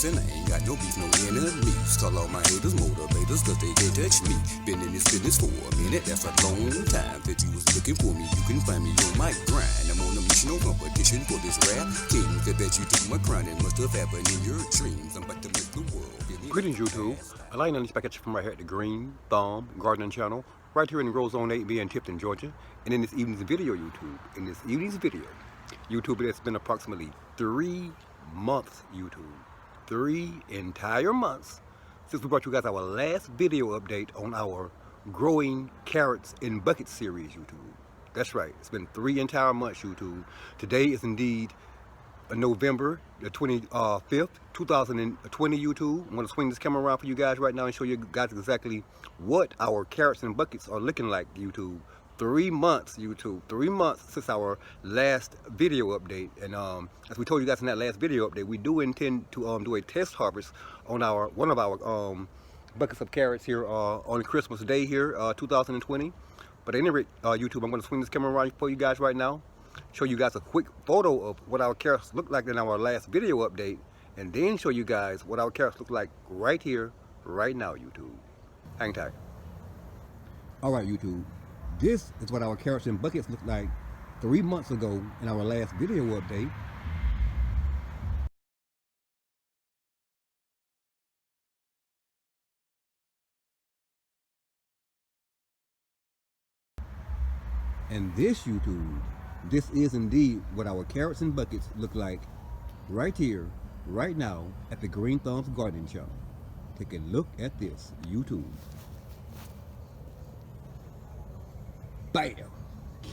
listen, I ain't got no beef, no enemies. Call all my haters motivators, cause they can't touch me. Been in this business for a minute, that's a long time. If you was looking for me, you can find me on my grind. I'm on a mission, no competition for this rap king. I bet you took my crown, it must have happened in your dreams. I'm about to make the world. Greetings, YouTube. Align on this package from right here at the Green Thumb Gardening Channel, right here in Grow Zone 8B in Tifton, Georgia. And in this evening's video, YouTube, it's been approximately 3 months, YouTube. 3 entire months since we brought you guys our last video update on our Growing Carrots in Buckets series, YouTube. That's right, it's been 3 entire months, YouTube. Today is indeed November the 25th, 2020, YouTube. I'm going to swing this camera around for you guys right now and show you guys exactly what our carrots and buckets are looking like, YouTube. 3 months, YouTube. 3 months since our last video update. And as we told you guys in that last video update, we do intend to do a test harvest on one of our buckets of carrots here on Christmas Day here, 2020. But at any rate, YouTube, I'm going to swing this camera around for you guys right now, show you guys a quick photo of what our carrots look like in our last video update, and then show you guys what our carrots look like right here, right now, YouTube. Hang tight. Alright, YouTube. This is what our carrots and buckets looked like 3 months ago in our last video update. And this, YouTube, this is indeed what our carrots and buckets look like right here, right now at the Green Thumbs Gardening Channel. Take a look at this, YouTube. Bam!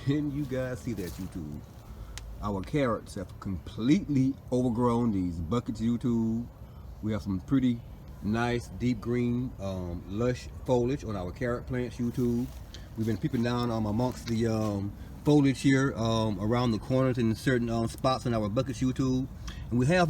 Can you guys see that, YouTube? Our carrots have completely overgrown these buckets, YouTube. We have some pretty nice deep green lush foliage on our carrot plants, YouTube. We've been peeping down amongst the foliage here around the corners and certain spots in our buckets, YouTube. And we have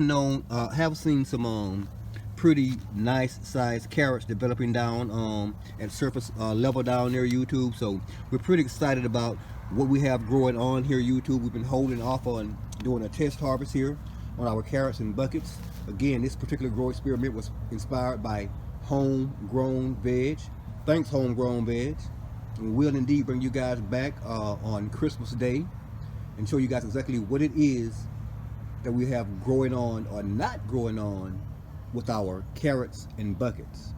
seen some pretty nice sized carrots developing down at surface level down there, YouTube. So we're pretty excited about what we have growing on here, YouTube. We've been holding off on doing a test harvest here on our carrots and buckets. Again, this particular grow experiment was inspired by homegrown veg. Thanks, homegrown veg. And we'll indeed bring you guys back on Christmas Day and show you guys exactly what it is that we have growing on or not growing on with our carrots and buckets.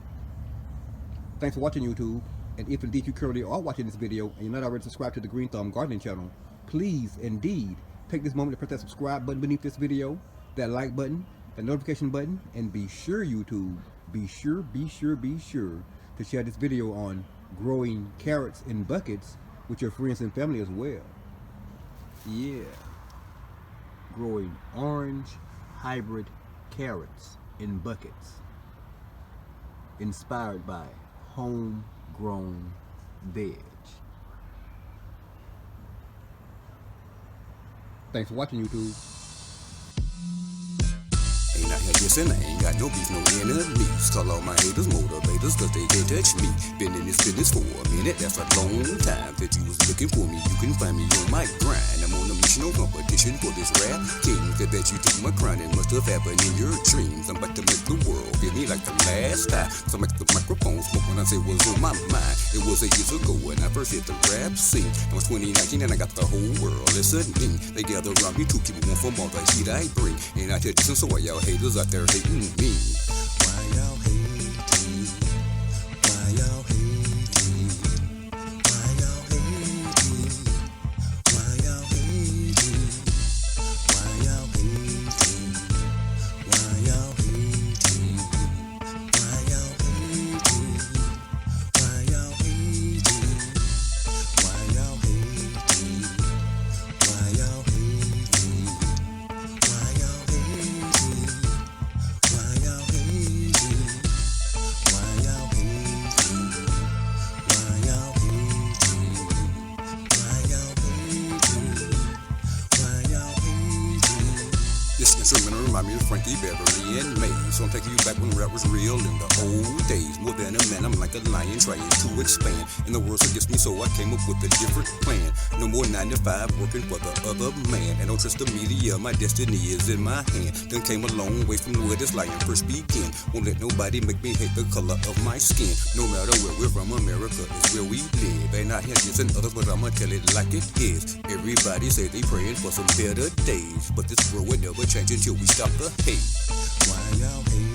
Thanks for watching, YouTube. And if indeed you currently are watching this video and you're not already subscribed to the Green Thumb Gardening Channel, please indeed take this moment to press that subscribe button beneath this video, that like button, that notification button, and be sure, YouTube, be sure to share this video on growing carrots in buckets with your friends and family as well. Yeah, growing orange hybrid carrots in buckets, inspired by homegrown veg. Thanks for watching, YouTube. Ain't out here dissing, I ain't got no beef, no enemies. Call all my haters motivators, cause they can't touch me. Been in this business for a minute, that's a long time. If you was looking for me, you can find me on my grind. I'm on a mission, no competition for this rap king. I bet you took my crown, it must have happened in your dreams. I'm about to make the world feel me like the last time. So I make the microphone smoke when I say what's on my mind. It was 8 years ago when I first hit the rap scene. It was 2019 and I got the whole world listening. They gather around me to keep it warm from all the heat I bring. And I tell you some, so why y'all haters out there hating me? Why y'all hating? Why y'all hating? Why y'all hating? Why y'all hating? Why y'all hating? Why y'all hating? Why y'all hating? Why y'all hating? Why y'all hating? Why y'all hating? Why y'all hating? Why y'all This instrumental remind me of Frankie Beverly and May. So I'm taking you back when rap was real in the old days. More than a man, I'm like a lion trying to expand. And the world's against me, so I came up with a different plan. No more 9 to 5 working for the other man. And don't trust the media, my destiny is in my hand. Then came a long way from where this lion first began. Won't let nobody make me hate the color of my skin. No matter where we're from, America is where we live. Ain't not here dissing others, but I'ma tell it like it is. Everybody say they praying for some better days, but this world will never change until we stop the hate. Why y'all hate?